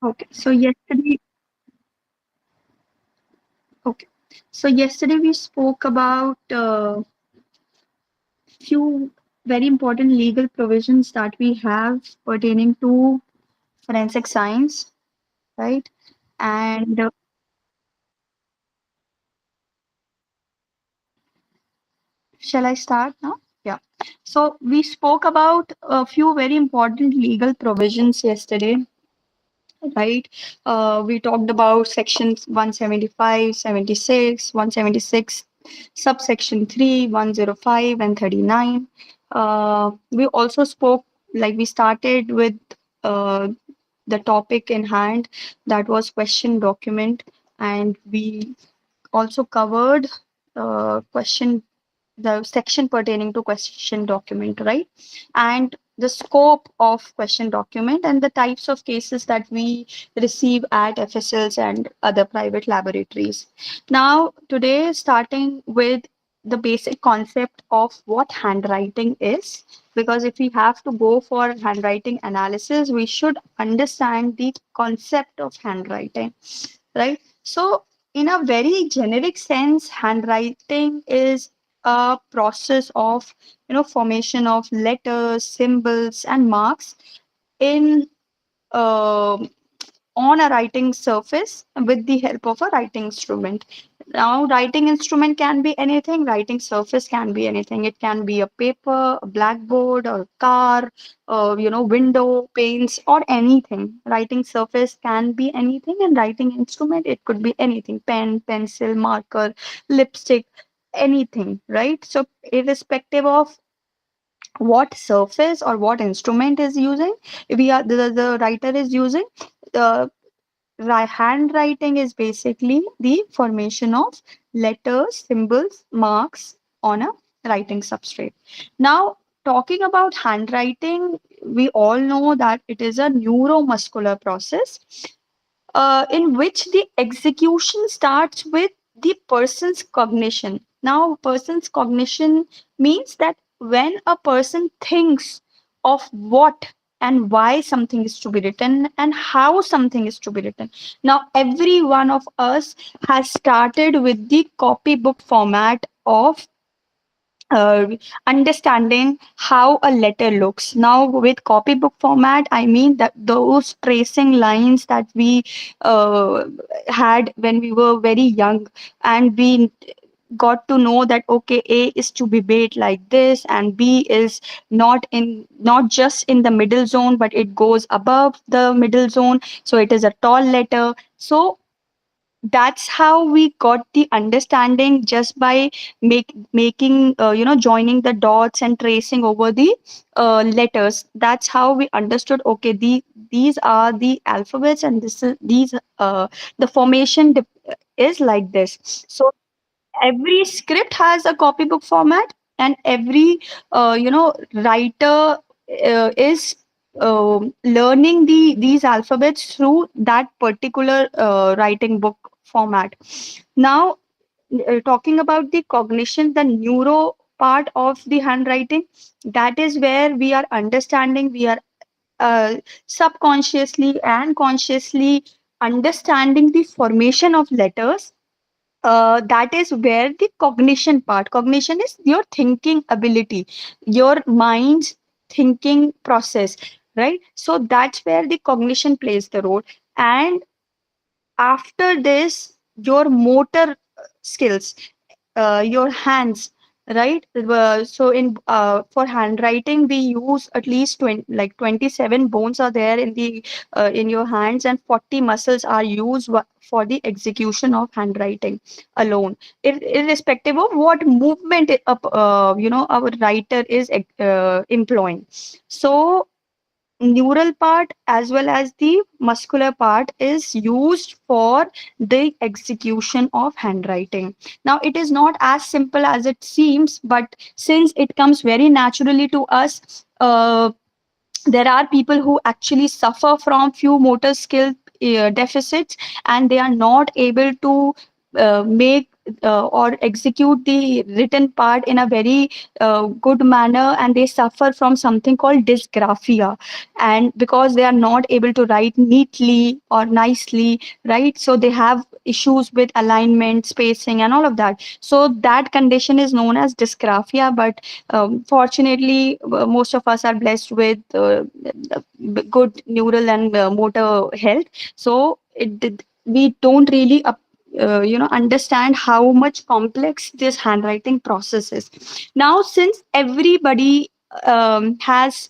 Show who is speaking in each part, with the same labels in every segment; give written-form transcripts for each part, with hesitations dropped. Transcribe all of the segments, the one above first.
Speaker 1: Okay. Okay. So yesterday we spoke about few very important legal provisions that we have pertaining to forensic science, right? And shall I start now? Yeah. So we spoke about a few very important legal provisions yesterday, right? We talked about sections 175, 76, 176, subsection 3, 105, and 39. We also spoke, like we started with uh, the topic in hand, that was question document, and we also covered question the section pertaining to question document, right? And the scope of question document and the types of cases that we receive at FSLs and other private laboratories. Now, today, starting with the basic concept of what handwriting is, because if we have to go for handwriting analysis, we should understand the concept of handwriting, right? So, in a very generic sense, handwriting is a process of formation of letters, symbols, and marks in uh, on a writing surface with the help of a writing instrument. Now, writing instrument can be anything, writing surface can be anything. It can be a paper, a blackboard, or car, window, paints, or anything. Writing surface can be anything, and writing instrument, it could be anything, pen, pencil, marker, lipstick, anything, right? So, irrespective of what surface or what instrument is using, the writer is using, the handwriting is basically the formation of letters, symbols, marks on a writing substrate. Now, talking about handwriting, we all know that it is a neuromuscular process in which the execution starts with the person's cognition. Now, person's cognition means that when a person thinks of what and why something is to be written and how something is to be written. Now, every one of us has started with the copybook format of uh, understanding how a letter looks. Now, with copybook format, I mean that those tracing lines that we uh, had when we were very young, and we got to know that okay, A is to be made like this, and B is not just in the middle zone, but it goes above the middle zone, so it is a tall letter. So that's how we got the understanding just by making joining the dots and tracing over the letters. That's how we understood, okay, these are the alphabets, and this is these the formation is like this. So every script has a copybook format, and every writer is learning these alphabets through that particular writing book format. Now, talking about the cognition, the neuro part of the handwriting, that is where we are understanding, we are subconsciously and consciously understanding the formation of letters. That is where the cognition is your thinking ability, your mind's thinking process, right? So that's where the cognition plays the role. And after this, your motor skills, your hands, right? So in for handwriting, we use at least 27 bones are there in the in your hands, and 40 muscles are used for the execution of handwriting alone, irrespective of what movement our writer is employing. So neural part as well as the muscular part is used for the execution of handwriting. Now, it is not as simple as it seems, but since it comes very naturally to us, there are people who actually suffer from few motor skill deficits, and they are not able to make or execute the written part in a very good manner, and they suffer from something called dysgraphia, and because they are not able to write neatly or nicely, right? So they have issues with alignment, spacing, and all of that. So that condition is known as dysgraphia. But fortunately, most of us are blessed with good neural and motor health. So we don't really understand how much complex this handwriting process is. Now, since everybody has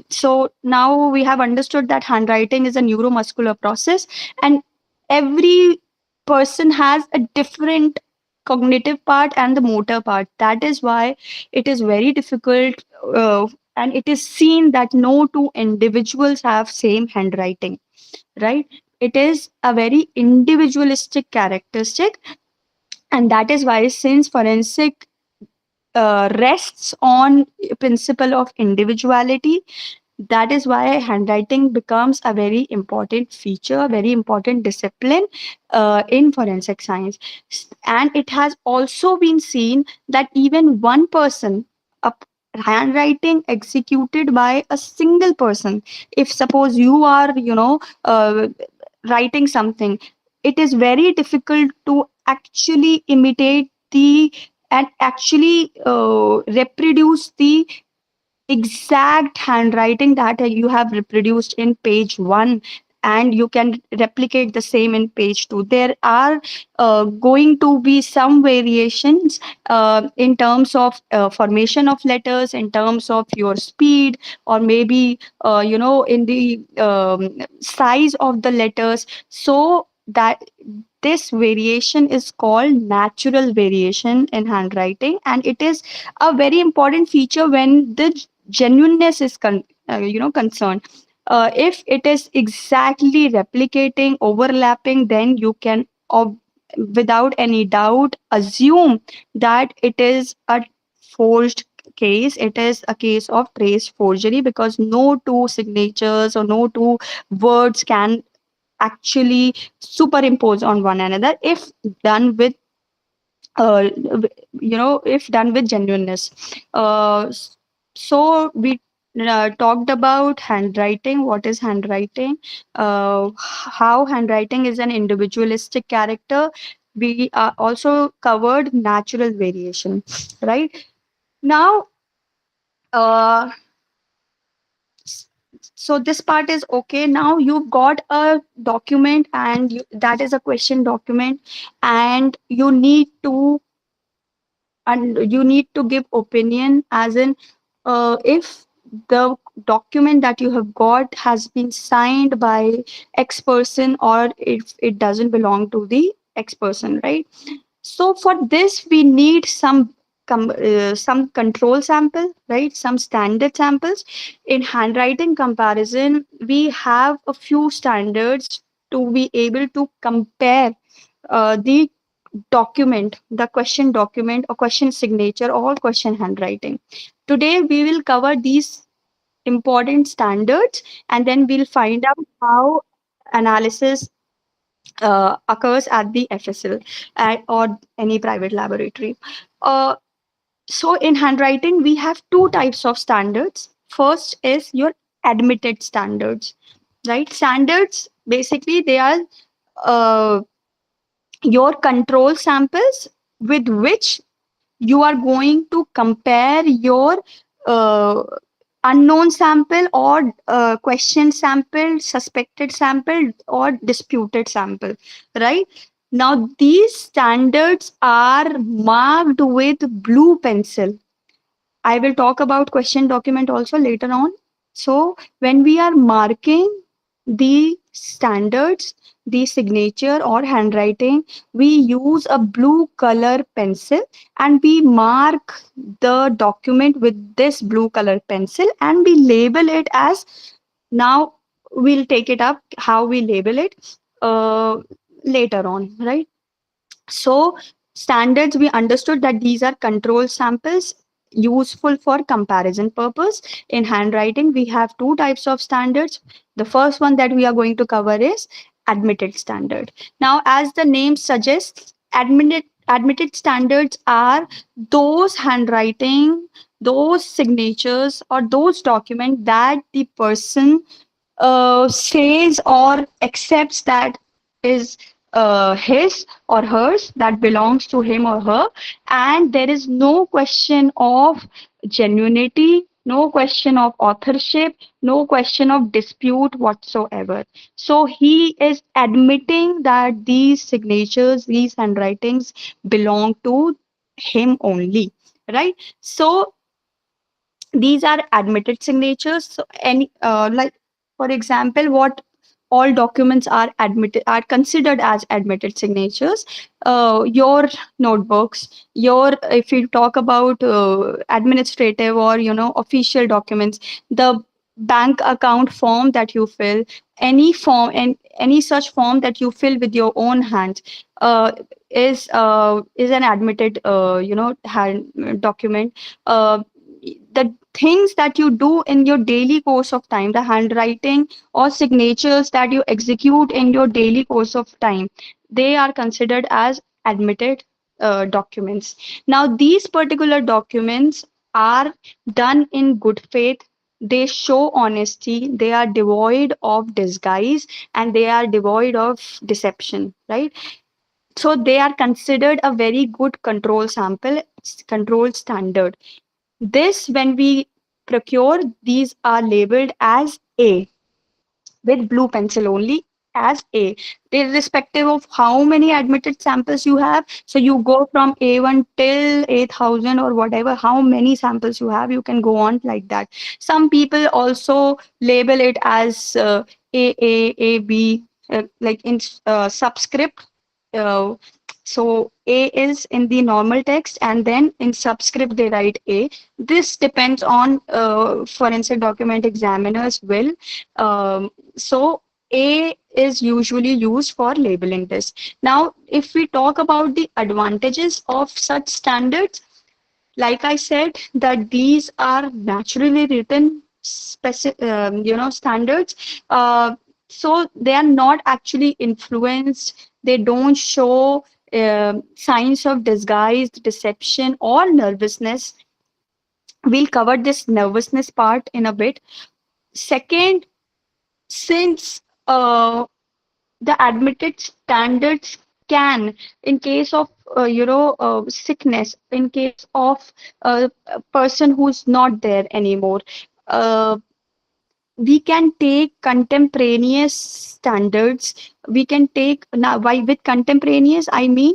Speaker 1: so now we have understood that handwriting is a neuromuscular process, and every person has a different cognitive part and the motor part. That is why it is very difficult, and it is seen that no two individuals have same handwriting, right? It is a very individualistic characteristic, and that is why, since forensic rests on principle of individuality, that is why handwriting becomes a very important feature, a very important discipline in forensic science. And it has also been seen that even one person, a handwriting executed by a single person, if suppose you are, writing something, it is very difficult to actually imitate the and actually reproduce the exact handwriting that you have reproduced in page 1, and you can replicate the same in page 2. There are going to be some variations in terms of formation of letters, in terms of your speed, or maybe in the size of the letters. So that this variation is called natural variation in handwriting, and it is a very important feature when the genuineness is concerned. If it is exactly replicating, overlapping, then you can without any doubt assume that it is a forged case. It is a case of trace forgery, because no two signatures or no two words can actually superimpose on one another if done with if done with genuineness. So we talked about handwriting, what is handwriting, how handwriting is an individualistic character. We also covered natural variation, right? Now, uh, so this part is okay. Now you've got a document, and that is a question document, and you need to give opinion, as in if the document that you have got has been signed by X person, or if it doesn't belong to the X person, right? So for this we need some control sample, right? Some standard samples. In handwriting comparison, we have a few standards to be able to compare the document, the question document, or question signature, or question handwriting. Today, we will cover these important standards, and then we'll find out how analysis occurs at the FSL or any private laboratory. Uh, so, in handwriting, we have two types of standards. First is your admitted standards, right? Standards, basically, they are uh, your control samples with which you are going to compare your uh, unknown sample, or question sample, suspected sample, or disputed sample, right? Now these standards are marked with blue pencil. I will talk about question document also later on. So when we are marking the standards, the signature or handwriting, we use a blue color pencil, and we mark the document with this blue color pencil, and we label it as, now we'll take it up how we label it uh, later on, right? So standards, we understood that these are control samples useful for comparison purpose. In handwriting, we have two types of standards. The first one that we are going to cover is admitted standard. Now, as the name suggests, admitted Admitted standards are those handwriting, those signatures, or those documents that the person says or accepts that is his or hers, that belongs to him or her, and there is no question of genuinity, no question of authorship, no question of dispute whatsoever. So he is admitting that these signatures, these handwritings belong to him only, right? So these are admitted signatures. So any like for example, what all documents are considered as admitted signatures. Your notebooks, your, if you talk about administrative or official documents, the bank account form that you fill, any form and any such form that you fill with your own hands, uh, is an admitted hand document. The things that you do in your daily course of time, the handwriting or signatures that you execute in your daily course of time, they are considered as admitted documents. Now, these particular documents are done in good faith. They show honesty, they are devoid of disguise, and they are devoid of deception, right? So they are considered a very good control sample, control standard. This, when we procure, these are labeled as A with blue pencil only, as A, irrespective of how many admitted samples you have. So you go from A1 till 8,000 or whatever, how many samples you have, you can go on like that. Some people also label it as A, B, like in subscript. Uh, so A is in the normal text, and then in subscript they write A. This depends on forensic document examiners will. So A is usually used for labeling this. Now, if we talk about the advantages of such standards, like I said, that these are naturally written standards. So they are not actually influenced. They don't show signs of disguise, deception, or nervousness. We'll cover this nervousness part in a bit. Second, since the admitted standards can, in case of sickness, in case of a person who's not there anymore, uh, we can take contemporaneous standards. We can take, now why with contemporaneous I mean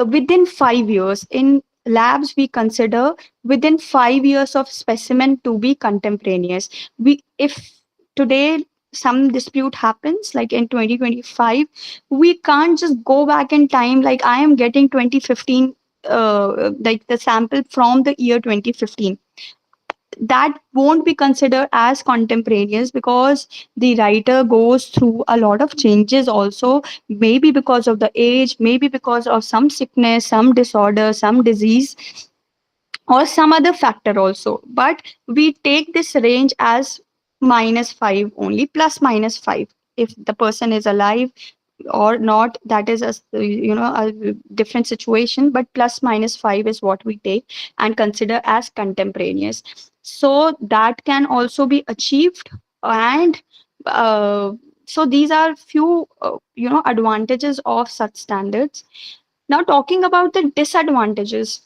Speaker 1: within 5 years. In labs we consider within 5 years of specimen to be contemporaneous. We, if today some dispute happens like in 2025, we can't just go back in time, like I am getting 2015, like the sample from the year 2015, that won't be considered as contemporaneous, because the writer goes through a lot of changes also, maybe because of the age, maybe because of some sickness, some disorder, some disease, or some other factor also. But we take this range as -5 only, plus -5. If the person is alive or not, that is a different situation, but ±5 is what we take and consider as contemporaneous. So that can also be achieved. And uh, so these are few advantages of such standards. Now, talking about the disadvantages.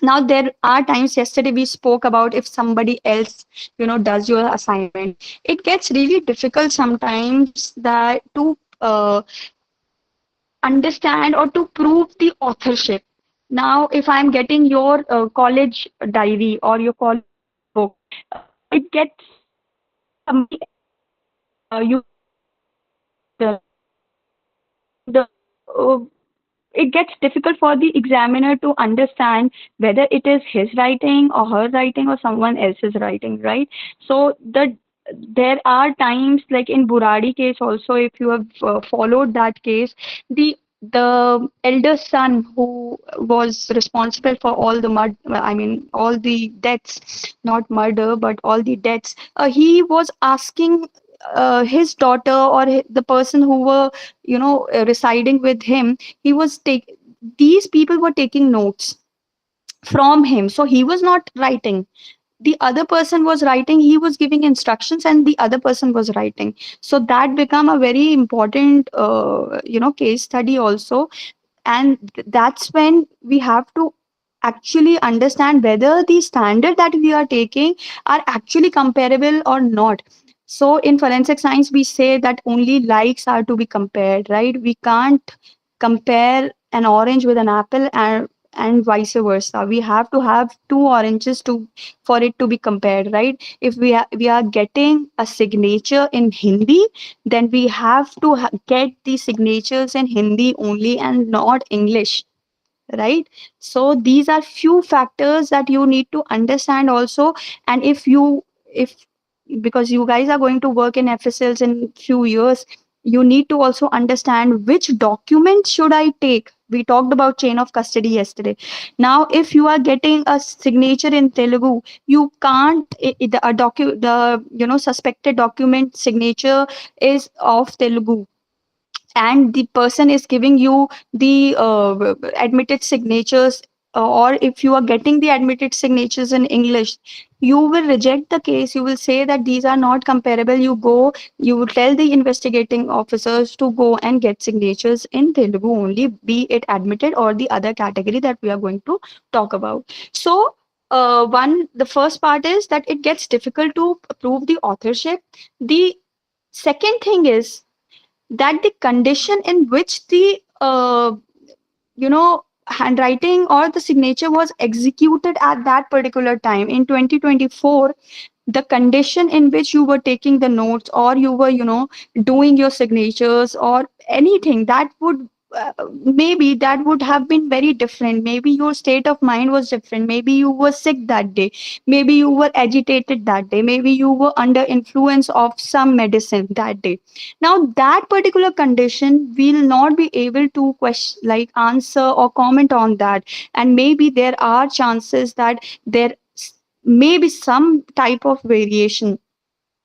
Speaker 1: Now, there are times, yesterday we spoke about, if somebody else does your assignment, it gets really difficult sometimes that to understand or to prove the authorship. Now, if I'm getting your college diary or your college book, it gets somebody, you the the it gets difficult for the examiner to understand whether it is his writing or her writing or someone else's writing, right? So there are times, like in Buradi case also, if you have followed that case, the elder son who was responsible for all the I mean all the deaths, not murder but all the deaths, he was asking his daughter or the person who were residing with him. He was take these people were taking notes from him. So he was not writing, the other person was writing, he was giving instructions and the other person was writing. So that become a very important case study also. And that's when we have to actually understand whether the standard that we are taking are actually comparable or not. So in forensic science we say that only likes are to be compared, right? We can't compare an orange with an apple, and vice versa. We have to have two oranges to for it to be compared, right? If we are getting a signature in Hindi, then we have to get the signatures in Hindi only and not English, right? So these are few factors that you need to understand also. And if because you guys are going to work in FSLs in few years, you need to also understand which document should I take. We talked about chain of custody yesterday. Now if you are getting a signature in Telugu, you can't the suspected document signature is of Telugu, and the person is giving you the admitted signatures, or if you are getting the admitted signatures in English, you will reject the case. You will say that these are not comparable. You will tell the investigating officers to go and get signatures in Telugu only, be it admitted or the other category that we are going to talk about. So the first part is that it gets difficult to prove the authorship. The second thing is that the condition in which the handwriting or the signature was executed at that particular time in 2024, the condition in which you were taking the notes, or you were doing your signatures or anything, that would maybe that would have been very different. Maybe your state of mind was different, maybe you were sick that day, maybe you were agitated that day, maybe you were under influence of some medicine that day. Now that particular condition will not be able to question, like answer or comment on that. And maybe there are chances that there may be some type of variation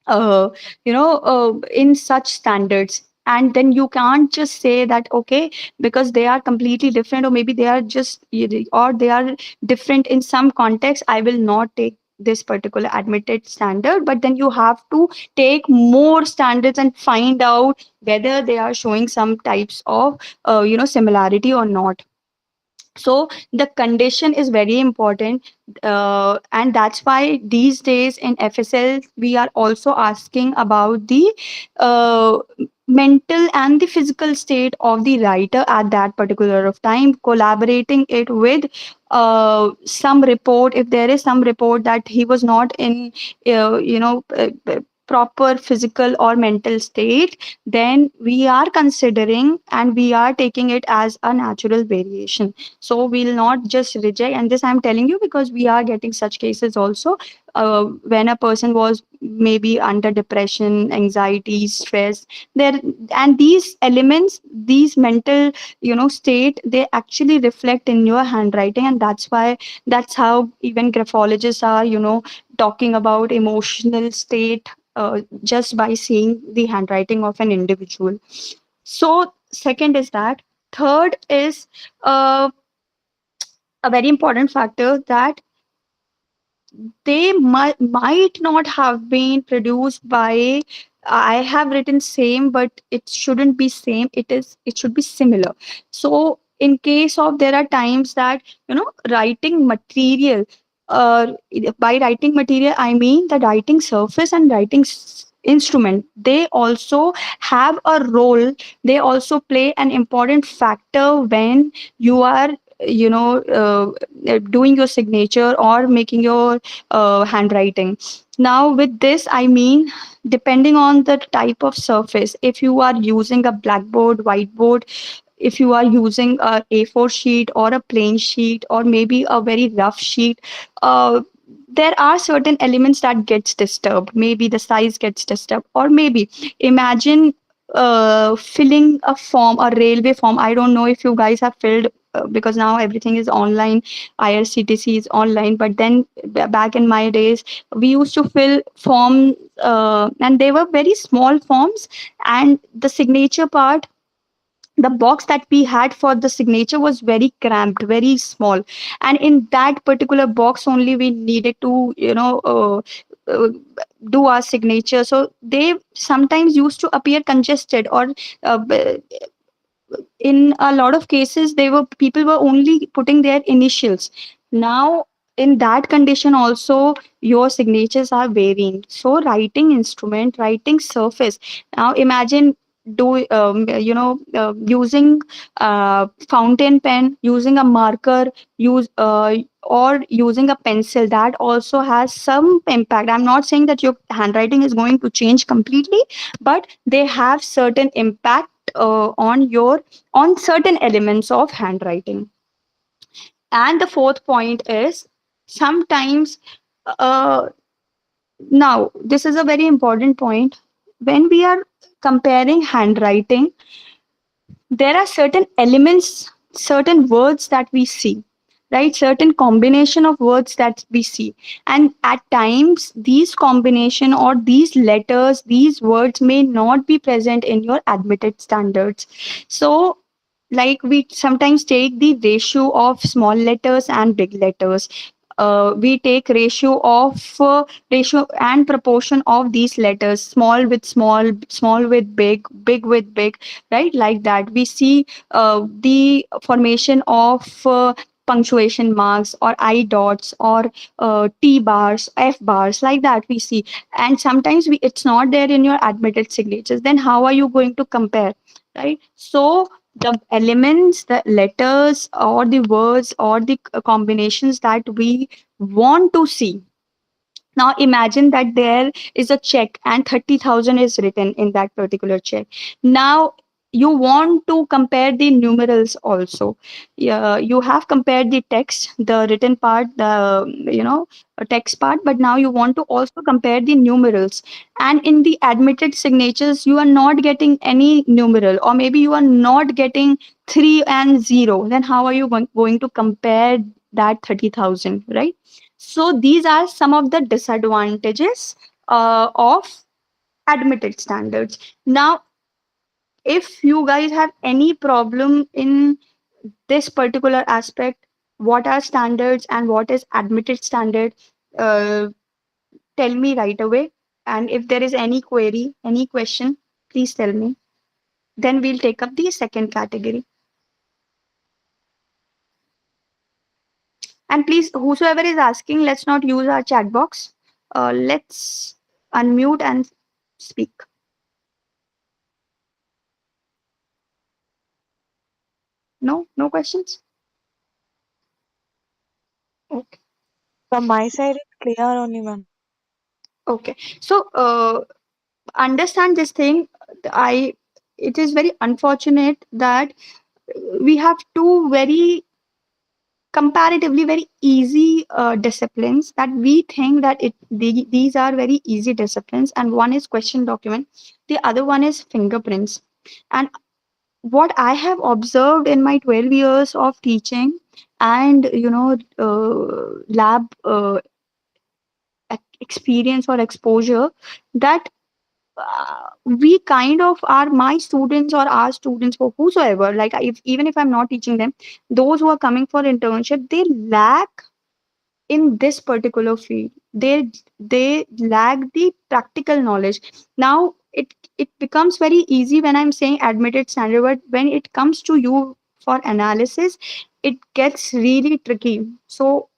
Speaker 1: in such standards. And then you can't just say that okay, because they are completely different, or maybe they are just, or they are different in some context, I will not take this particular admitted standard. But then you have to take more standards and find out whether they are showing some types of similarity or not. So the condition is very important, and that's why these days in FSL we are also asking about the uh, mental and the physical state of the writer at that particular of time, collaborating it with some report. If there is some report that he was not in proper physical or mental state, then we are considering and we are taking it as a natural variation. So we'll not just reject, and this I'm telling you because we are getting such cases also, when a person was maybe under depression, anxiety, stress, there, and these elements, these mental state, they actually reflect in your handwriting. And that's why, that's how even graphologists are talking about emotional state just by seeing the handwriting of an individual. So second is that. Third is a very important factor, that they might not have been produced by, I have written same, but it shouldn't be same, it should be similar. So in case of, there are times that writing material, uh, by writing material I mean the writing surface and writing instrument, they also have a role, they also play an important factor when you are doing your signature or making your handwriting. Now with this I mean, depending on the type of surface, if you are using a blackboard, whiteboard, if you are using a A4 sheet or a plain sheet or maybe a very rough sheet, there are certain elements that gets disturbed. Maybe the size gets disturbed, or maybe imagine filling a form, a railway form. I don't know if you guys have filled, because now everything is online, IRCTC is online, but then back in my days we used to fill forms, and they were very small forms, and the signature part the box that we had for the signature was very cramped, very small, and in that particular box only we needed to, uh, do our signature. So they sometimes used to appear congested, or in a lot of cases they were people were only putting their initials. Now in that condition also your signatures are varying. So writing instrument, writing surface, now imagine using fountain pen, using a marker, use or using a pencil, that also has some impact. I'm not saying that your handwriting is going to change completely, but they have certain impact on certain elements of handwriting. And the fourth point is sometimes, uh, now this is a very important point. When we are comparing handwriting, there are certain elements, certain words that we see, right? Certain combination of words that we see. And at times, these combination or these letters, these words may not be present in your admitted standards. So like we sometimes take the ratio of small letters and big letters. We take ratio and proportion of these letters, small with small, small with big, big with big, right? Like that we see the formation of punctuation marks or I dots or T bars, F bars, like that we see. And sometimes it's not there in your admitted signatures. Then how are you going to compare, right? So the elements, the letters, or the words, or the combinations that we want to see. Now imagine that there is a check and 30,000 is written in that particular check. Now you want to compare the numerals also. Yeah, you have compared the text, the written part, the text part, but now you want to also compare the numerals. And in the admitted signatures, you are not getting any numeral, or maybe you are not getting 3 and 0. Then how are you going to compare that 30,000, right? So these are some of the disadvantages of admitted standards. Now, if you guys have any problem in this particular aspect, what are standards and what is admitted standard, uh, tell me right away. And if there is any query, any question, please tell me. Then we'll take up the second category. And please, whosoever is asking, let's not use our chat box. Let's unmute and speak. No, no questions. Okay.
Speaker 2: From my side, it's clear only, ma'am.
Speaker 1: Okay. So understand this thing. I It is very unfortunate that we have two very comparatively very easy disciplines that we think that these are very easy disciplines, and one is question document, the other one is fingerprints. And what I have observed in my 12 years of teaching and lab experience or exposure, that we kind of are, my students or our students, for whosoever, like even if I'm not teaching them, those who are coming for internship, they lack in this particular field. They lack the practical knowledge. Now it becomes very easy when I'm saying admitted standard, but when it comes to you for analysis, it gets really tricky. So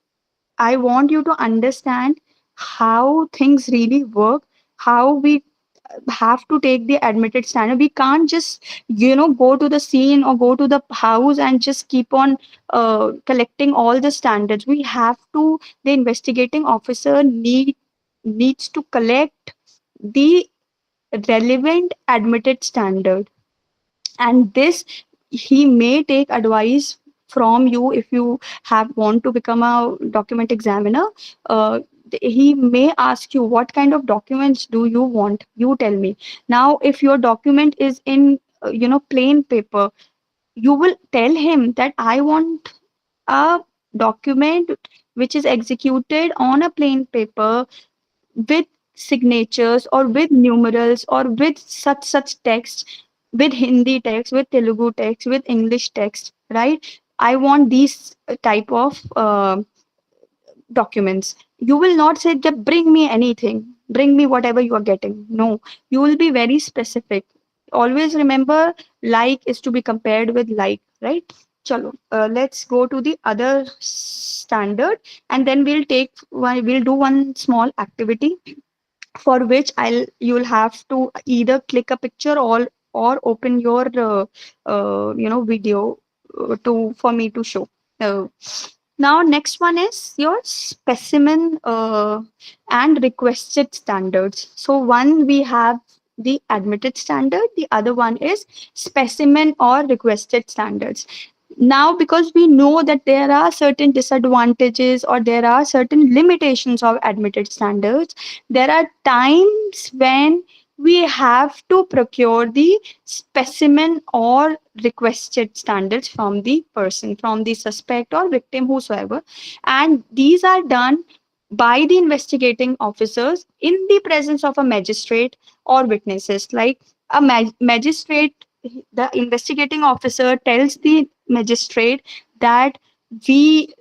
Speaker 1: I want you to understand how things really work, how we have to take the admitted standard. We can't just, go to the scene or go to the house and just keep on collecting all the standards. We have to, the investigating officer needs to collect the relevant admitted standard, and this, he may take advice from you. If you have want to become a document examiner, uh, he may ask you what kind of documents do you want, you tell me. Now if your document is in plain paper, you will tell him that I want a document which is executed on a plain paper with signatures or with numerals or with such text. with Hindi text, with Telugu text, with English text, right? I want these type of documents. You will not say, "Just bring me anything, bring me whatever you are getting." No, you will be very specific. Always remember, like is to be compared with like, right? Chalo, let's go to the other standard, and then we'll do one small activity for which you'll have to either click a picture or open your video to for me to show. Uh, Now next one is your specimen and requested standards. So one we have the admitted standard, the other one is specimen or requested standards. Now because we know that there are certain disadvantages or there are certain limitations of admitted standards, there are times when we have to procure the specimen or requested standards from the person, from the suspect or victim, whosoever, and these are done by the investigating officers in the presence of a magistrate or witnesses. Like a magistrate, the investigating officer tells the magistrate that we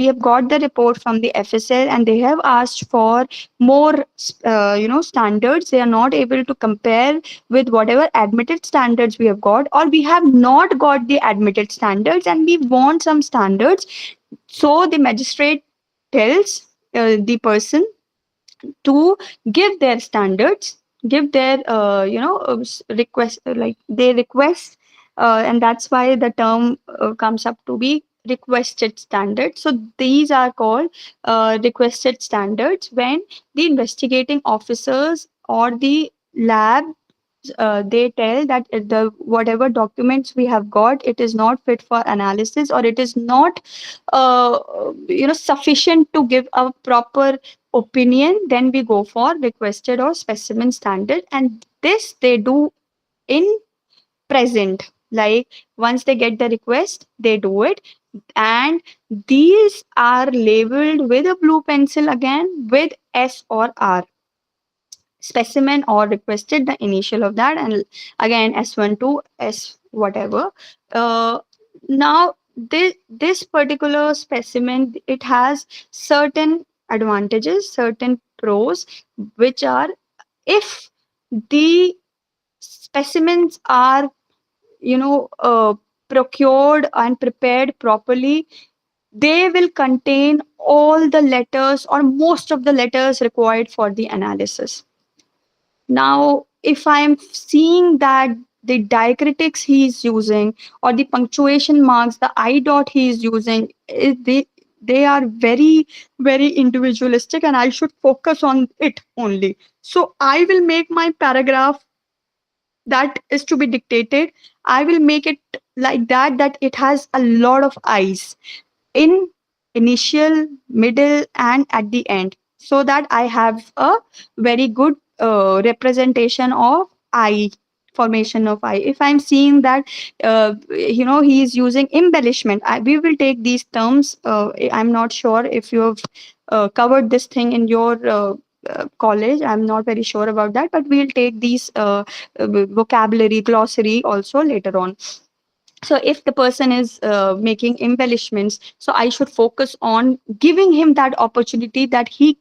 Speaker 1: have got the report from the FSL and they have asked for more standards. They are not able to compare with whatever admitted standards we have got, or we have not got the admitted standards and we want some standards. So the magistrate tells the person to give their standards, give their request, like they request, and that's why the term comes up to be requested standards. So these are called requested standards when the investigating officers or the lab, they tell that the whatever documents we have got, it is not fit for analysis, or it is not uh, sufficient to give a proper opinion. Then we go for requested or specimen standard, and this they do in present. Like once they get the request, they do it, and these are labeled with a blue pencil again with S or R. Specimen or requested, the initial of that, and again S1 to S whatever. uh, Now this particular specimen, it has certain advantages, certain pros, which are, if the specimens are procured and prepared properly, they will contain all the letters or most of the letters required for the analysis. Now, if I'm seeing that the diacritics he is using or the punctuation marks, the I dot he is using, they are very, very individualistic and I should focus on it only. So I will make my paragraph that is to be dictated. I will make it like that it has a lot of I's in initial, middle, and at the end, so that I have a very good representation of I, formation of I. If I'm seeing that he is using embellishment, we will take these terms. I'm not sure if you have covered this thing in your college. I'm not very sure about that, but we'll take these vocabulary glossary also later on. So if the person is making embellishments, so I should focus on giving him that opportunity that he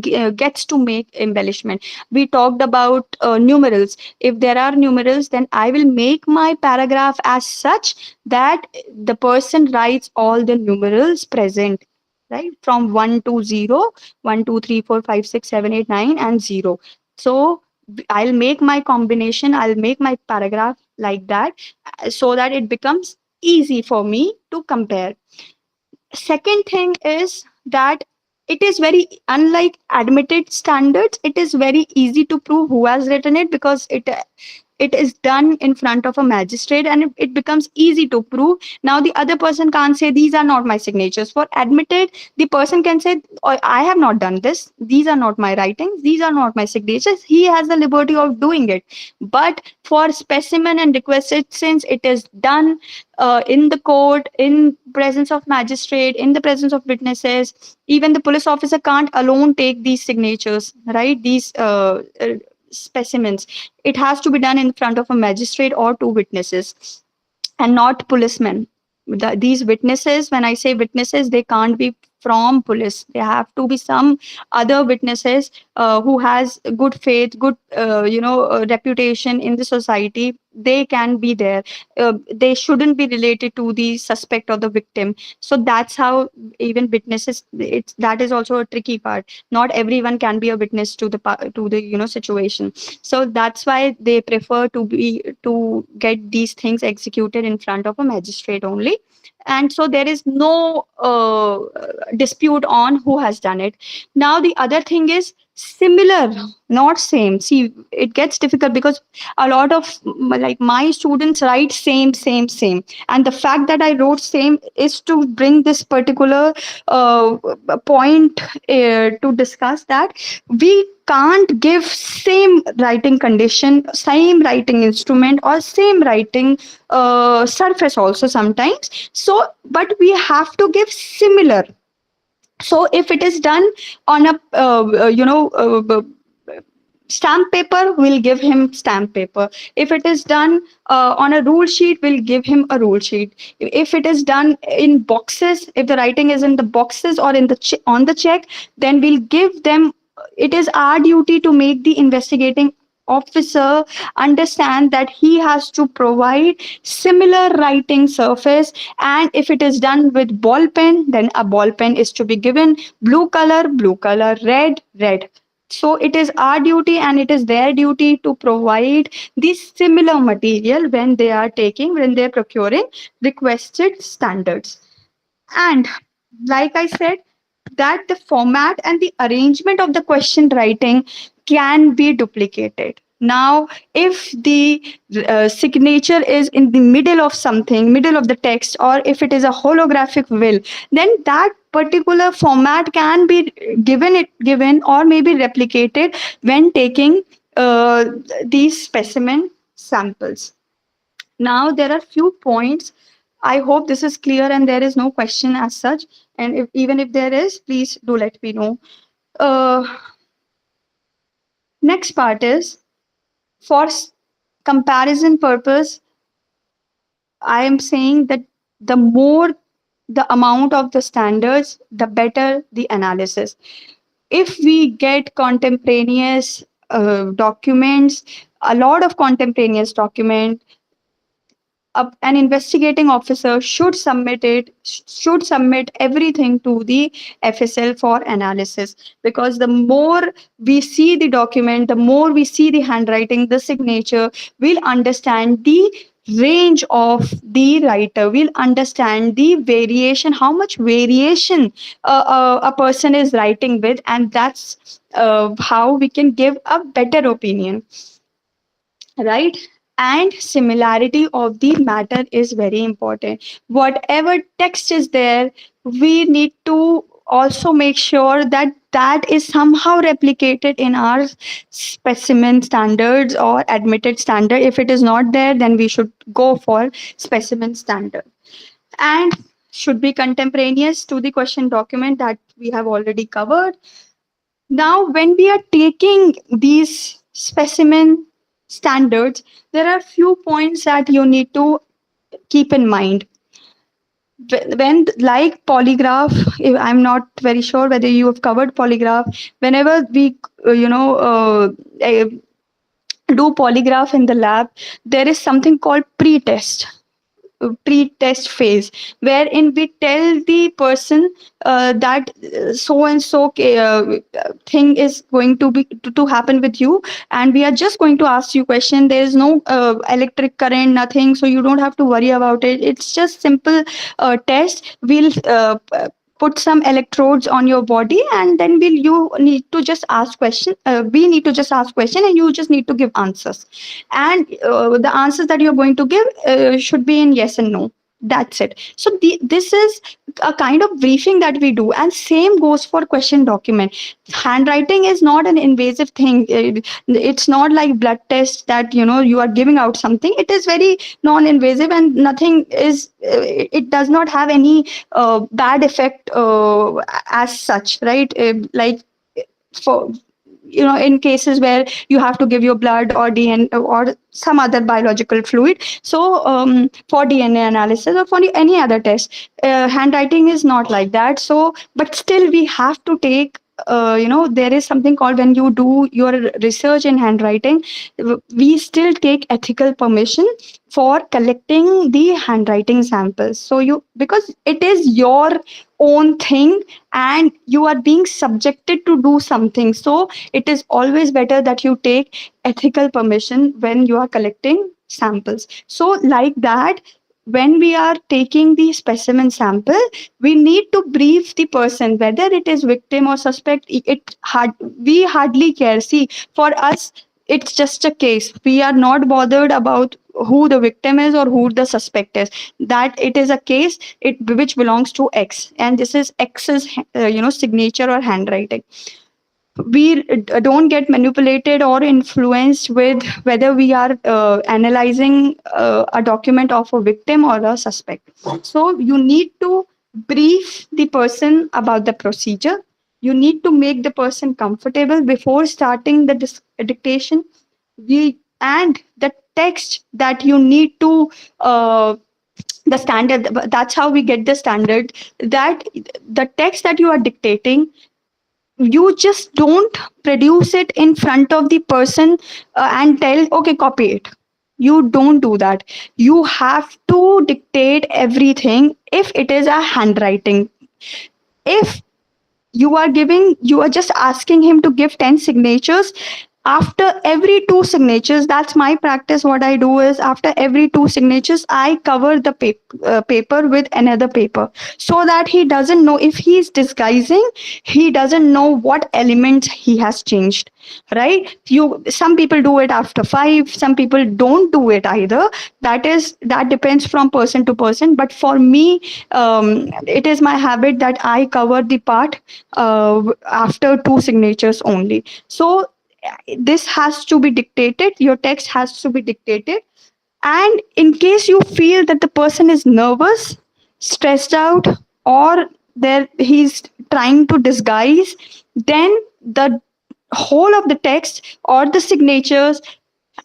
Speaker 1: gets to make embellishment. We talked about numerals. If there are numerals, then I will make my paragraph as such that the person writes all the numerals present, right, from 1 to 0, 1 2 3 4 5 6 7 8 9 and 0. So I'll make my combination, I'll make my paragraph like that, so that it becomes easy for me to compare. Second thing is that it is very, unlike admitted standards, it is very easy to prove who has written it, because it is done in front of a magistrate and it becomes easy to prove. Now the other person can't say these are not my signatures. For admitted, the person can say, "Oh, I have not done this, these are not my writings, these are not my signatures." He has the liberty of doing it. But for specimen and requested, since it is done in the court, in presence of magistrate, in the presence of witnesses, even the police officer can't alone take these signatures, right? These specimens. It has to be done in front of a magistrate or two witnesses, and not policemen. These witnesses, when I say witnesses, they can't be from police. They have to be some other witnesses who has good faith, good reputation in the society. They can be there. They shouldn't be related to the suspect or the victim. So that's how even witnesses. It's that is also a tricky part. Not everyone can be a witness to the situation. So that's why they prefer to get these things executed in front of a magistrate only. And so there is no dispute on who has done it. Now the other thing is similar, not same. See, it gets difficult because a lot of like my students write same, and the fact that I wrote same is to bring this particular uh, point to discuss that we can't give same writing condition, same writing instrument, or same writing surface also sometimes. So but we have to give similar. So if it is done on a stamp paper, we'll give him stamp paper. If it is done on a rule sheet, we'll give him a rule sheet. If it is done in boxes, if the writing is in the boxes or in the on the check, then we'll give them. It is our duty to make the investigating officer understand that he has to provide similar writing surface. And if it is done with ball pen, then a ball pen is to be given blue color, red. So it is our duty and it is their duty to provide this similar material when they are procuring requested standards. And like I said, that the format and the arrangement of the question writing can be duplicated. Now, if the signature is in the middle of something, middle of the text, or if it is a holographic will, then that particular format can be given or maybe replicated when taking uh, these specimen samples. Now, there are few points. I hope this is clear and there is no question as such. And even if there is, please do let me know. Uh, Next part is for comparison purpose. I am saying that the more the amount of the standards, the better the analysis. If we get contemporaneous documents, a lot of contemporaneous document, an investigating officer should submit everything to the FSL for analysis, because the more we see the document, the more we see the handwriting, the signature, we'll understand the range of the writer, we'll understand the variation, how much variation a person is writing with, and that's how we can give a better opinion, right? And similarity of the matter is very important. Whatever text is there, we need to also make sure that that is somehow replicated in our specimen standards or admitted standard. If it is not there, then we should go for specimen standard. And should be contemporaneous to the question document, that we have already covered. Now, when we are taking these specimen standards, there are few points that you need to keep in mind. When, like polygraph, I'm not very sure whether you have covered polygraph. Whenever we, uh, do polygraph in the lab, there is something called pre-test phase, wherein we tell the person that so and so thing is going to happen with you, and we are just going to ask you question. There is no electric current, nothing, so you don't have to worry about it. It's just simple test. We'll put some electrodes on your body, and then you need to just ask question. We need to just ask question, and you just need to give answers. And the answers that you're going to give should be in yes and no. That's it. So this is a kind of briefing that we do, and same goes for question document. Handwriting is not an invasive thing. It's not like blood test that you are giving out something. It is very non-invasive, and nothing is. It does not have any bad effect as such, right? Like for in cases where you have to give your blood or DNA or some other biological fluid. So for DNA analysis or for any other test, handwriting is not like that. So but still we have to take, there is something called, when you do your research in handwriting, we still take ethical permission for collecting the handwriting samples. So you, because it is your own thing and you are being subjected to do something, so it is always better that you take ethical permission when you are collecting samples. So like that, when we are taking the specimen sample, we need to brief the person whether it is victim or suspect. We hardly care. See, for us it's just a case. We are not bothered about who the victim is or who the suspect is. That it is a case which belongs to X, and this is X's signature or handwriting. We don't get manipulated or influenced with whether we are analyzing a document of a victim or a suspect. So you need to brief the person about the procedure. You need to make the person comfortable before starting the dictation. And the text that you need to, the standard, that's how we get the standard, that the text that you are dictating, you just don't produce it in front of the person and tell, okay, copy it. You don't do that. You have to dictate everything if it is a handwriting. If you are just asking him to give 10 signatures, after every two signatures, that's my practice. What I do is, after every two signatures, I cover the paper with another paper, so that he doesn't know if he's disguising. He doesn't know what elements he has changed, right? Some people do it after five, some people don't do it either. That depends from person to person, but for me, it is my habit that I cover the part after two signatures only. So this has to be dictated, your text has to be dictated. And in case you feel that the person is nervous, stressed out, or there he's trying to disguise, then the whole of the text or the signatures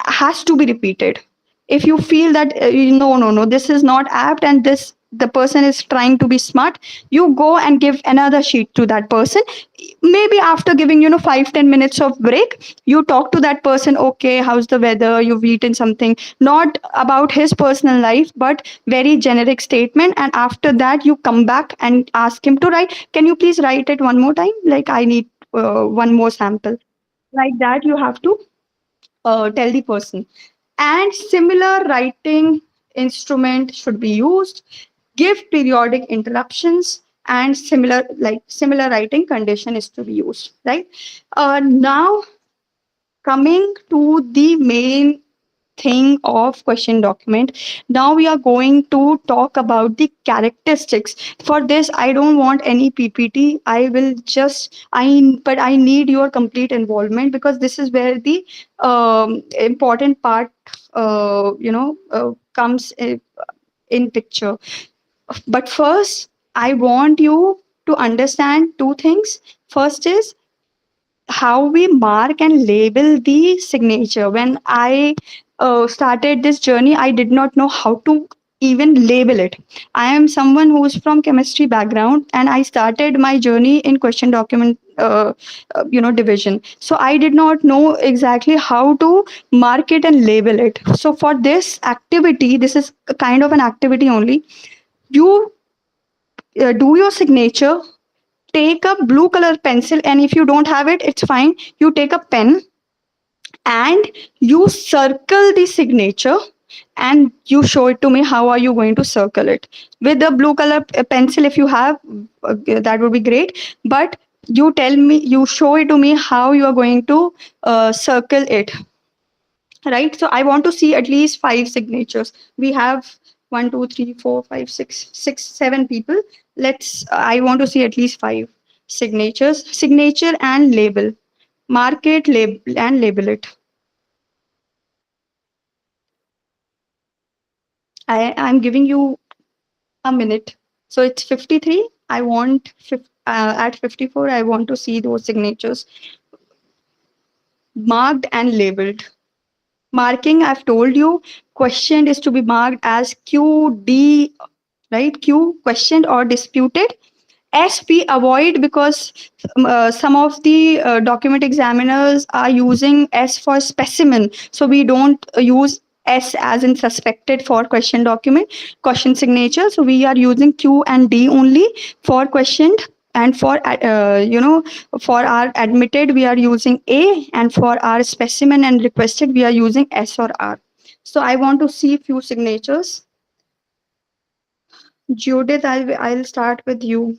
Speaker 1: has to be repeated. If you feel that no, this is not apt, and this the person is trying to be smart, you go and give another sheet to that person. Maybe after giving 5-10 minutes of break, you talk to that person, okay, how's the weather, you've eaten something, not about his personal life but very generic statement. And after that you come back and ask him to write, can you please write it one more time, like I need one more sample. Like that you have to tell the person. And similar writing instrument should be used. Give periodic interruptions, and similar writing condition is to be used, right? Now coming to the main thing of question document, now we are going to talk about the characteristics. For this I don't want any PPT. I will just but I need your complete involvement, because this is where the important part comes in picture. But first I want you to understand two things. First is how we mark and label the signature. When I started this journey, I did not know how to even label it. I am someone who's from chemistry background, and I started my journey in question document division. So I did not know exactly how to mark it and label it. So for this activity, this is a kind of an activity only. You do your signature, take a blue color pencil, and if you don't have it, it's fine, you take a pen and you circle the signature, and you show it to me. How are you going to circle it? With a blue color pencil, if you have, that would be great. But you show it to me how you are going to circle it, right? So I want to see at least five signatures. We have one, two, three, four, five, six, 7 people. I want to see at least five signatures. Signature and label. Mark it, label, and label it. I'm giving you a minute. So it's 53. At 54, I want to see those signatures. marked and labeled. Marking, I've told you, questioned is to be marked as QD, right? Q, questioned or disputed. S we avoid because some of the document examiners are using S for specimen. So we don't use S as in suspected for question document, question signature. So we are using Q and D only for questioned. And for for our admitted we are using A, and for our specimen and requested we are using S or R. So I want to see few signatures. Judith, I'll start with you,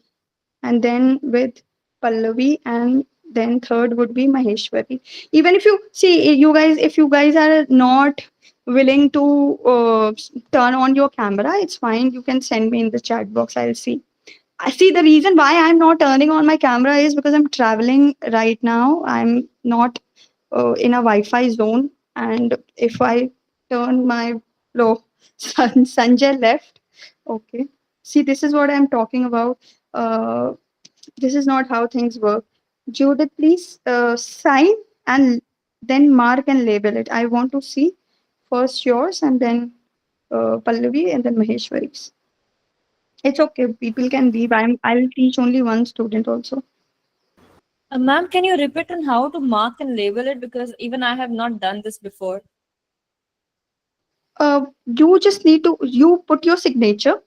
Speaker 1: and then with Pallavi, and then third would be Maheshwari. Even if you see, if you guys are not willing to turn on your camera, it's fine. You can send me in the chat box. I'll see. I see the reason why I'm not turning on my camera is because I'm traveling right now. I'm not in a Wi-Fi zone, and if I turn my no, Sanjay left. Okay. See, this is what I'm talking about. Uh, this is not how things work. Judith, please sign and then mark and label it. I want to see first yours and then Pallavi and then Maheshwari's. It's okay. People can leave. I'll teach only one student also.
Speaker 3: Ma'am, can you repeat on how to mark and label it? Because even I have not done this before.
Speaker 1: You just need to you put your signature,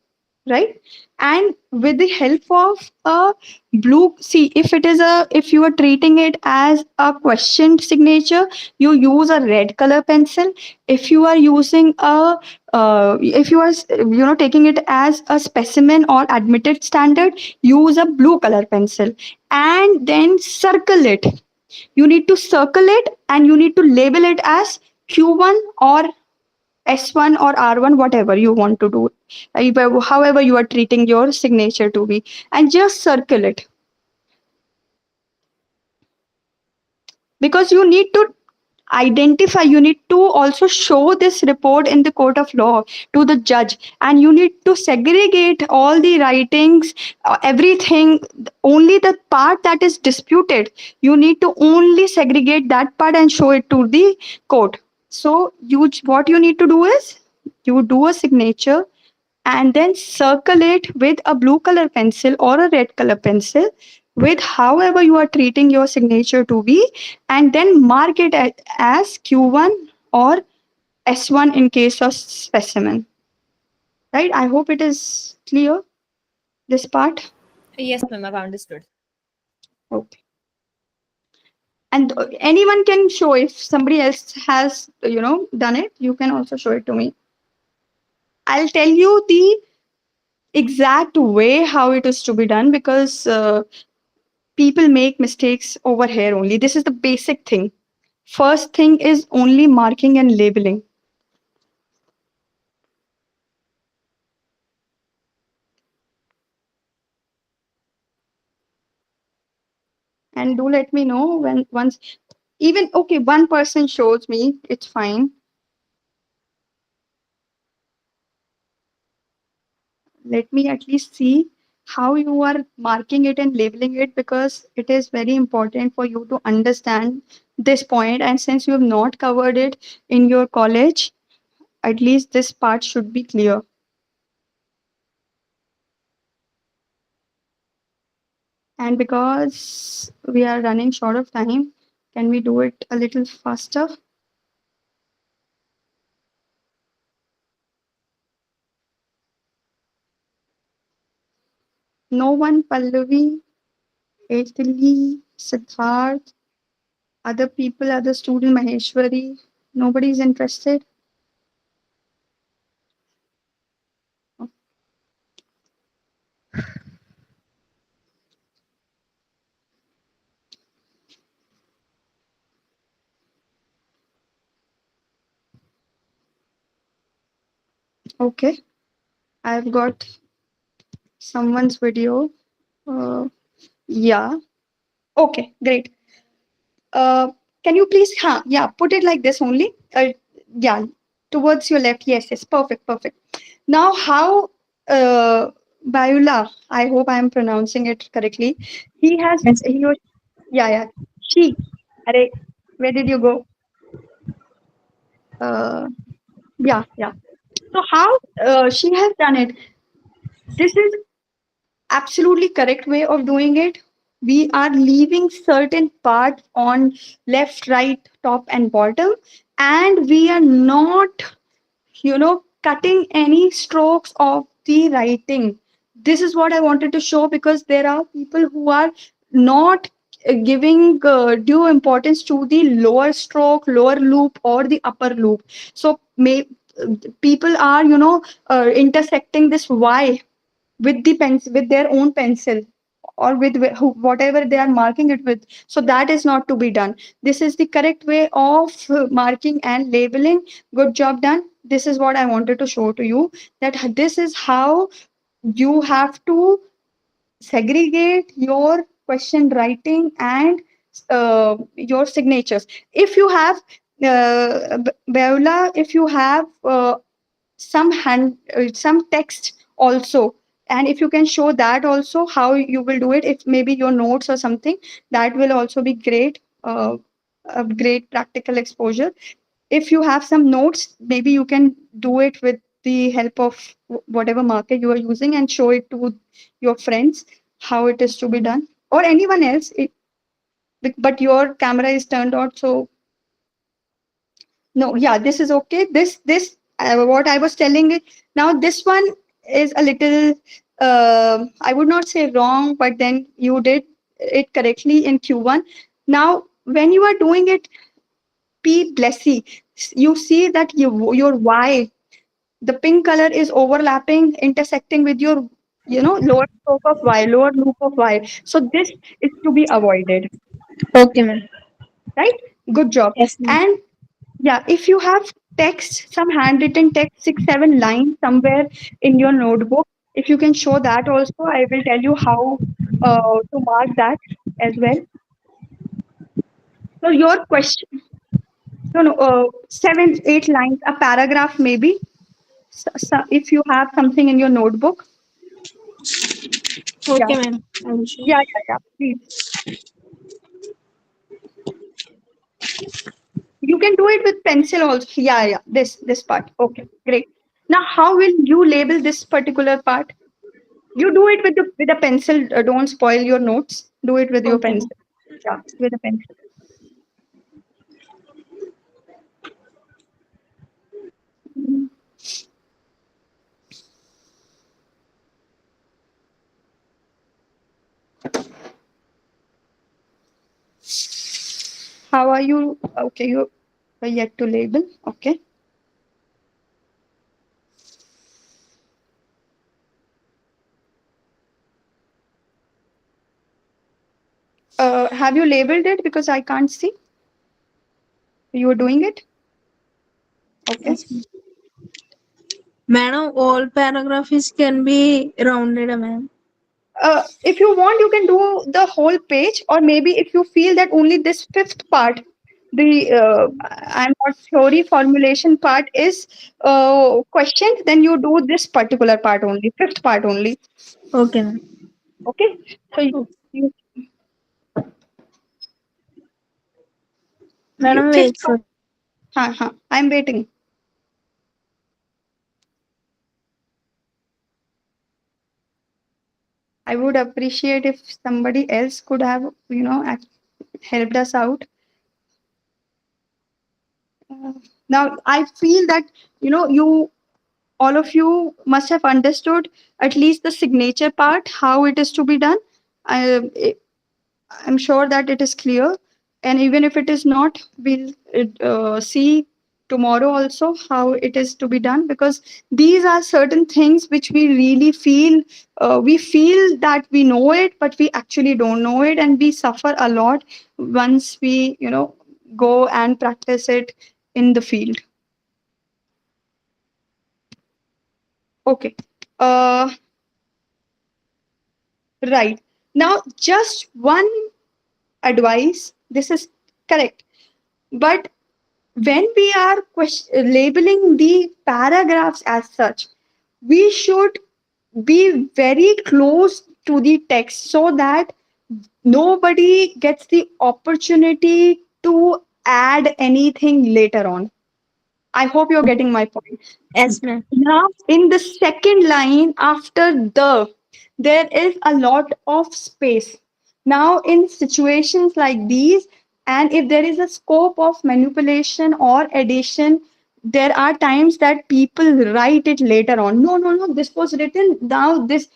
Speaker 1: right? And with the help of a blue, see, if you are treating it as a questioned signature, you use a red color pencil. If you are using a if you are taking it as a specimen or admitted standard, use a blue color pencil and then circle it. You need to circle it and you need to label it as Q1 or S1 or R1, whatever you want to do, however you are treating your signature to be, and just circle it, because you need to identify, you need to also show this report in the court of law to the judge, and you need to segregate all the writings, everything, only the part that is disputed. You need to only segregate that part and show it to the court. So what you need to do is you do a signature and then circle it with a blue color pencil or a red color pencil with however you are treating your signature to be, and then mark it as Q1 or S1 in case of specimen. Right? I hope it is clear, this part.
Speaker 3: Yes, ma'am, I've understood.
Speaker 1: Okay. And anyone can show, if somebody else has done it, you can also show it to me. I'll tell you the exact way how it is to be done, because people make mistakes over here only. This is the basic thing. First thing is only marking and labeling. And do let me know when once, even okay, one person shows me, it's fine. Let me at least see how you are marking it and labeling it, because it is very important for you to understand this point. And since you have not covered it in your college, at least this part should be clear. And because we are running short of time, can we do it a little faster? No one, Pallavi, Aitali, Siddharth, other people, other student, Maheshwari, nobody is interested. Okay, I've got someone's video. Uh, yeah. Okay, great. Uh, can you please, yeah, put it like this only. Yeah, towards your left. Yes, yes, perfect, perfect. Now, how Bayula, I hope I am pronouncing it correctly. He has,
Speaker 2: Yes.
Speaker 1: he was, yeah, yeah. She, array. Where did you go? Uh, yeah, yeah. So how she has done it? This is absolutely correct way of doing it. We are leaving certain parts on left, right, top, and bottom, and we are not, cutting any strokes of the writing. This is what I wanted to show, because there are people who are not giving due importance to the lower stroke, lower loop, or the upper loop. So people are, intersecting this y with the pencil, with their own pencil, or with whatever they are marking it with. So that is not to be done. This is the correct way of marking and labeling. Good job done. This is what I wanted to show to you, that this is how you have to segregate your question writing and your signatures. If you have Beula, if you have some text also, and if you can show that also how you will do it, if maybe your notes or something, that will also be great, a great practical exposure. If you have some notes, maybe you can do it with the help of whatever marker you are using, and show it to your friends how it is to be done, or anyone else. But your camera is turned on, so no, yeah, this is okay. This what I was telling it. Now this one is a little, I would not say wrong, but then you did it correctly in Q1. Now when you are doing it, P blessy, you see that your Y, the pink color is overlapping, intersecting with your, lower stroke of Y, lower loop of Y. So this is to be avoided,
Speaker 2: Okay, ma'am.
Speaker 1: right? Good job.
Speaker 2: Yes, ma'am.
Speaker 1: And yeah, if you have text, some handwritten text, 6, 7 lines somewhere in your notebook, if you can show that also, I will tell you how to mark that as well. So your question, no, no, 7, 8 lines, a paragraph maybe. So if you have something in your notebook,
Speaker 2: Okay,
Speaker 1: yeah,
Speaker 2: ma'am. I will show.
Speaker 1: yeah, yeah, yeah. Please, you can do it with pencil also. Yeah, yeah. This part. Okay, great. Now, how will you label this particular part? You do it with a pencil. Don't spoil your notes. Do it with your
Speaker 2: Okay, ma'am.
Speaker 1: pencil. Yeah, with a pencil. Mhm. How are you? Okay, you are yet to label. Okay. Have you labeled it? Because I can't see. You are doing it. Okay.
Speaker 2: Yes, ma'am. Madam, all paragraphs can be rounded, ma'am.
Speaker 1: If you want, you can do the whole page, or maybe if you feel that only this fifth part, the I'm not theory formulation part is questioned, then you do this particular part only, fifth part only.
Speaker 2: Okay, ma'am.
Speaker 1: Okay, so
Speaker 2: Okay.
Speaker 1: you,
Speaker 2: Madam,
Speaker 1: fifth
Speaker 2: wait
Speaker 1: part.
Speaker 2: for.
Speaker 1: I'm waiting. I would appreciate if somebody else could have, helped us out. Uh, Now I feel that, you all of you must have understood at least the signature part, how it is to be done. I, I'm sure that it is clear. And even if it is not, we'll see tomorrow also how it is to be done, because these are certain things which we really feel, we feel that we know it, but we actually don't know it, and we suffer a lot once we, go and practice it in the field. Okay. Uh, right. Now, just one advice. This is correct. But when we are labeling the paragraphs as such, we should be very close to the text, so that nobody gets the opportunity to add anything later on. I hope you're getting my point.
Speaker 2: Yes, ma'am.
Speaker 1: Now, in the second line after there is a lot of space. Now, in situations like these, and if there is a scope of manipulation or addition, there are times that people write it later on. No, no, no, this was written now, this,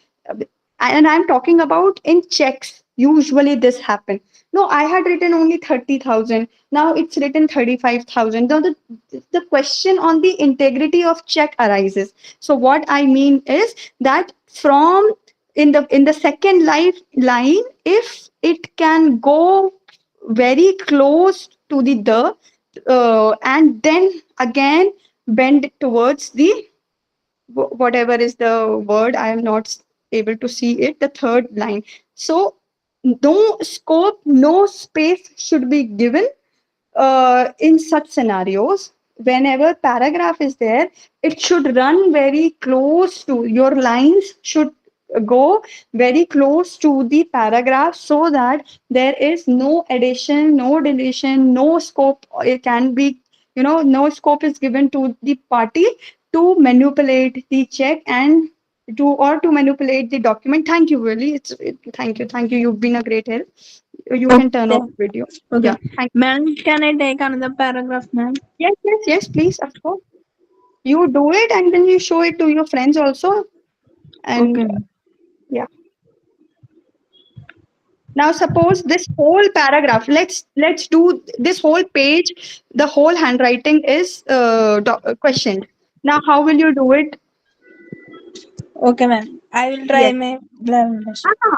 Speaker 1: and I'm talking about in checks. Usually, this happen. No, I had written only 30,000. Now it's written 35,000. Now, the question on the integrity of check arises. So what I mean is that from in the second line, if it can go very close to the and then again bend towards the whatever is the word, I am not able to see it, the third line. So no scope, no space should be given in such scenarios. Whenever paragraph is there, it should run very close to your lines, should go very close to the paragraph, so that there is no addition, no deletion, no scope. It can be, no scope is given to the party to manipulate the check and to manipulate the document. Thank you, really. Thank you. You've been a great help. You can turn
Speaker 2: Okay.
Speaker 1: off video.
Speaker 2: Okay.
Speaker 1: Yeah, thank you.
Speaker 2: Ma'am, can I take another paragraph, ma'am?
Speaker 1: Yes, yes, yes, please, of course. You do it and then you show it to your friends also.
Speaker 2: Okay,
Speaker 1: And
Speaker 2: ma'am.
Speaker 1: yeah. Now suppose this whole paragraph, let's do this whole page, the whole handwriting is questioned. Now how will you do it?
Speaker 2: Okay, ma'am. I will try
Speaker 1: Yes.
Speaker 2: my level best.
Speaker 1: Ah,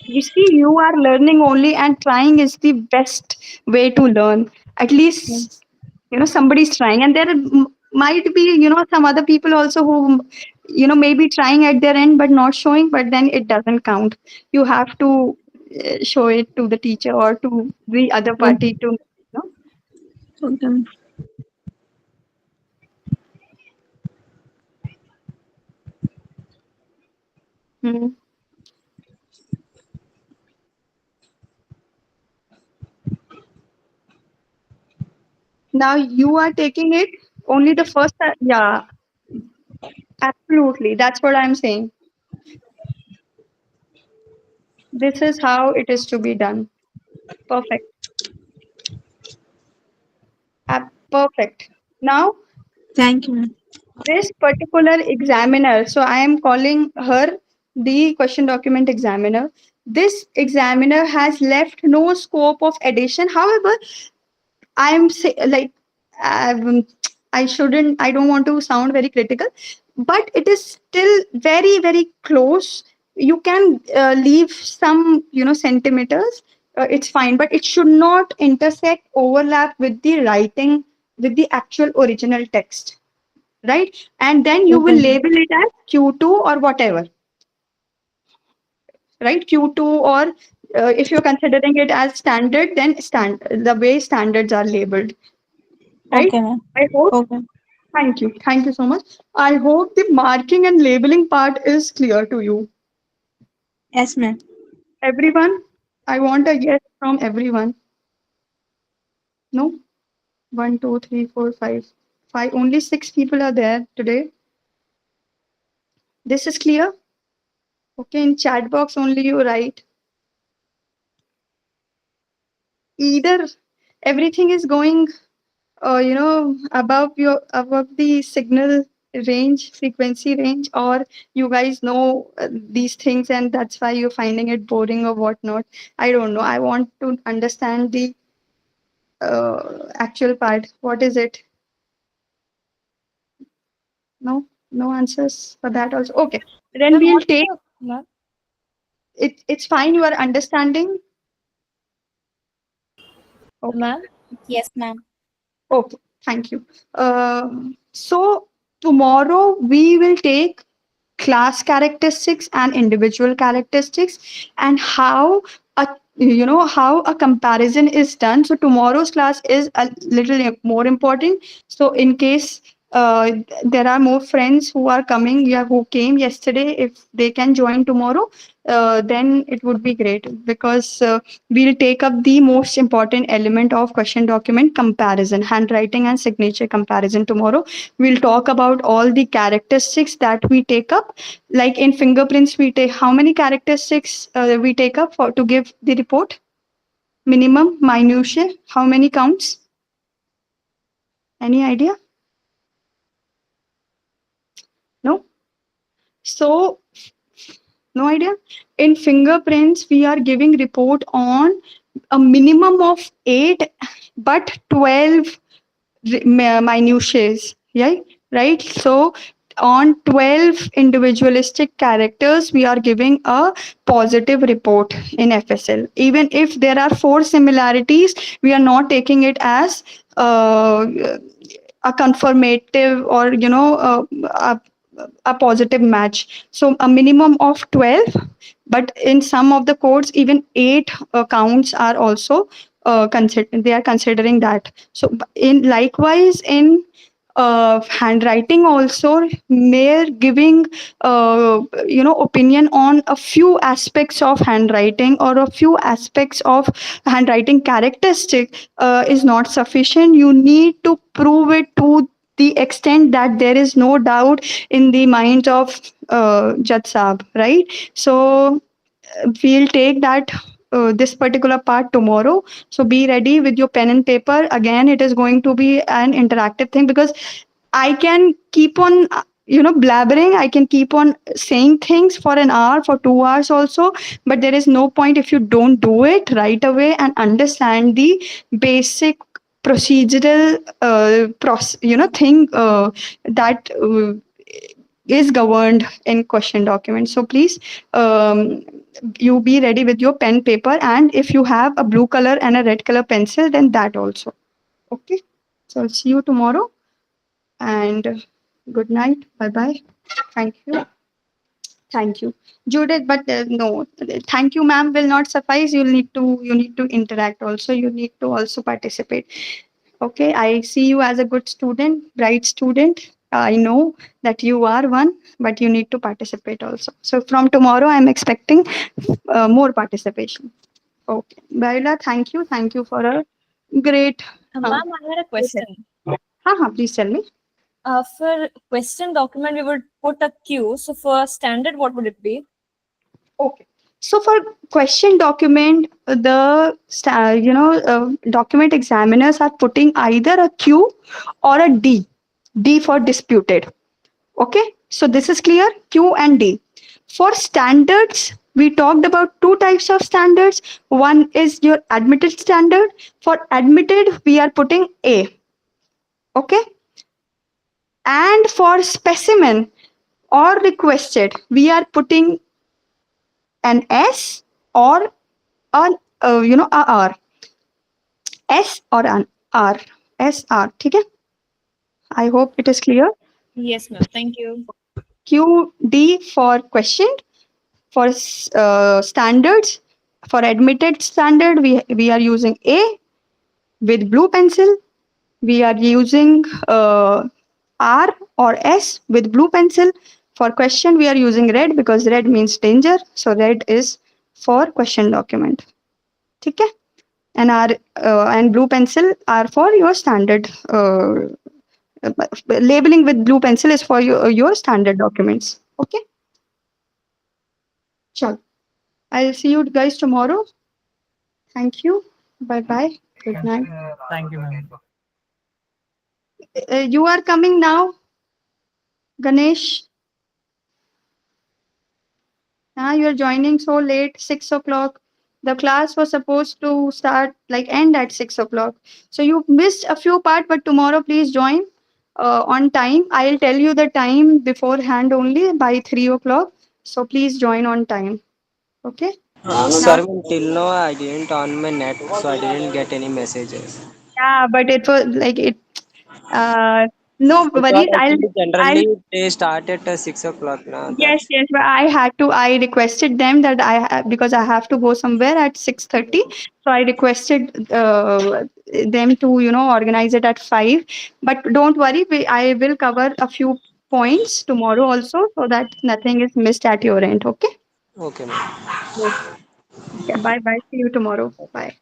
Speaker 1: you see, you are learning only, and trying is the best way to learn. At least, somebody's trying, and there might be, some other people also who, may be trying at their end but not showing, but then it doesn't count. You have to show it to the teacher or to the other party
Speaker 2: Okay.
Speaker 1: to, know.
Speaker 2: Okay, ma'am.
Speaker 1: Hmm. Now you are taking it only the first, yeah, absolutely. That's what I'm saying. This is how it is to be done. Perfect. Perfect. Now,
Speaker 2: Thank you, ma'am.
Speaker 1: this particular examiner, so I am calling her the question document examiner. This examiner has left no scope of addition. However, I am like, um, I don't want to sound very critical, but it is still very, very close. You can leave some, centimeters. It's fine, but it should not intersect, overlap with the writing, with the actual original text, right? And then you will
Speaker 2: Okay, ma'am.
Speaker 1: label it as Q2 or whatever, right? Q2, or if you're considering it as standard, then the way standards are labeled, right?
Speaker 2: Okay, ma'am.
Speaker 1: I hope.
Speaker 2: Okay.
Speaker 1: Thank you so much. I hope the marking and labeling part is clear to you.
Speaker 2: Yes, ma'am.
Speaker 1: Everyone, I want a yes from everyone. No? One, two, three, four, five. Five. Only six people are there today. This is clear. Okay, in chat box only you write. Either everything is going, above the signal range, frequency range, or you guys know these things and that's why you're finding it boring or whatnot. I don't know. I want to understand the actual part. What is it? No, no answers for that also. Okay, then
Speaker 3: Ma'am,
Speaker 1: we'll
Speaker 3: what is
Speaker 1: take
Speaker 3: the ma'am?
Speaker 1: it. It's fine. You are understanding. Okay.
Speaker 3: Ma'am?
Speaker 4: Yes, ma'am.
Speaker 1: Okay, thank you. So tomorrow we will take class characteristics and individual characteristics, and how a comparison is done. So tomorrow's class is a little more important. So in case there are more friends who are coming, yeah, who came yesterday. If they can join tomorrow, then it would be great, because we'll take up the most important element of question document comparison, handwriting and signature comparison tomorrow. We'll talk about all the characteristics that we take up. Like in fingerprints, we take how many characteristics we take up for to give the report? Minimum, minutiae, how many counts? Any idea? No? So, no idea. In fingerprints, we are giving report on a minimum of 8, but 12 minutiae. Yeah, right. So on 12 individualistic characters, we are giving a positive report in FSL. Even if there are 4 similarities, we are not taking it as uh, a confirmative, or a positive match. So a minimum of 12, but in some of the codes even 8 counts are also they are considering that. So in likewise in handwriting also, mere giving opinion on a few aspects of handwriting or a few aspects of handwriting characteristic is not sufficient. You need to prove it to the extent that there is no doubt in the mind of Judge Saab, right? So we'll take that this particular part tomorrow. So be ready with your pen and paper. Again, it is going to be an interactive thing, because I can keep on blabbering. I can keep on saying things for an hour, for 2 hours also, but there is no point if you don't do it right away and understand the basic procedural thing that is governed in question document. So please, you be ready with your pen, paper, and if you have a blue color and a red color pencil, then that also. Okay. So I'll see you tomorrow, and good night. Bye bye. Thank you. Thank you, Judith. But no, thank you, ma'am, will not suffice. You need to interact also. You need to also participate. Okay, I see you as a good student, bright student. I know that you are one, but you need to participate also. So from tomorrow, I'm expecting more participation. Okay, Baila, thank you. Thank you for a great.
Speaker 3: Ma'am, I had a question.
Speaker 1: Please tell me.
Speaker 3: For question document, we would put a Q. So for standard, what would it be?
Speaker 1: Okay. So for question document, document examiners are putting either a Q or a D. D for disputed. Okay. So this is clear. Q and D. For standards, we talked about two types of standards. One is your admitted standard. For admitted, we are putting A. Okay. And for specimen or requested, we are putting an S or an a R. S or an R. S R. ठीक है? I hope it is clear.
Speaker 3: Yes, ma'am. Thank you.
Speaker 1: Q D for question. For standards, for admitted standard, we are using A with blue pencil. We are using R or S with blue pencil. For question, we are using red because red means danger. So red is for question document. ठीक है? And our and blue pencil are for your standard. Labeling with blue pencil is for your standard documents. Okay. Sure. I'll see you guys tomorrow. Thank you. Bye bye. Good night.
Speaker 4: Thank you, ma'am.
Speaker 1: You are coming now, Ganesh. You are joining so late, 6 o'clock. The class was supposed to start end at 6 o'clock. So you missed a few part, but tomorrow please join on time. I'll tell you the time beforehand only by 3 o'clock. So please join on time. Okay.
Speaker 5: Sorry, ma'am, till now I didn't on my net, so I didn't get any messages.
Speaker 1: Yeah, but it was it. Uh, no
Speaker 5: Because
Speaker 1: worries.
Speaker 5: actually,
Speaker 1: I'll
Speaker 5: generally they start at 6 o'clock now.
Speaker 1: Yes, yes, but I had to. I requested them that because I have to go somewhere at 6:30. So I requested them to organize it at 5. But don't worry, I will cover a few points tomorrow also, so that nothing is missed at your end. Okay.
Speaker 5: Okay, ma'am.
Speaker 1: Okay. Bye bye. See you tomorrow. Bye.